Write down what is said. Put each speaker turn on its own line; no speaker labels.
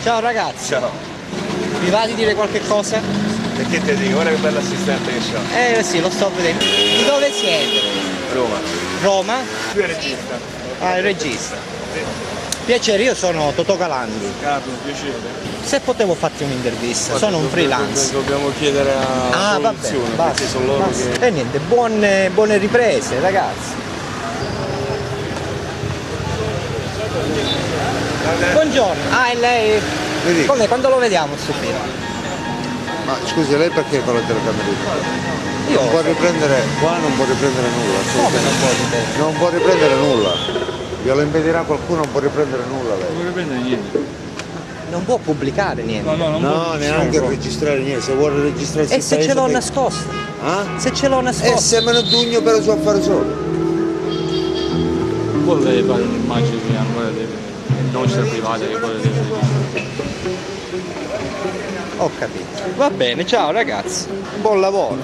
Ciao ragazzi.
Ciao.
Vi va di dire qualche cosa?
E che ti dico? Guarda che bella assistente che c'ho.
Sì, lo sto vedendo. Di dove siete?
Roma.
Roma?
Tu sei regista?
Ah, il regista.
Sì.
Piacere, io sono Totò Calandi.
Carlo, piacere.
Se potevo farti un'intervista, sono un freelance.
Dobbiamo chiedere a produzione, perché sono loro
basta.
che...
E niente, buone riprese ragazzi. Buongiorno. Ah, e lei? Come? Quando lo vediamo sto film?
Ma scusi, lei perché con la telecamera?
Io
Non può riprendere, qua non può riprendere nulla.
come non può riprendere?
Non può riprendere nulla. Glielo impedirà qualcuno, non può riprendere nulla lei.
Non vuoi prendere niente?
Non può pubblicare niente.
No, neanche registrare niente, se vuole registrare
E se ce l'ho nascosta? Se ce l'ho nascosta?
E se me ne dugno per il suo affare solo.
Poi lei fare un'immagine ancora delle nostre private che poi deve...
Ho capito. Va bene, ciao ragazzi. Buon lavoro.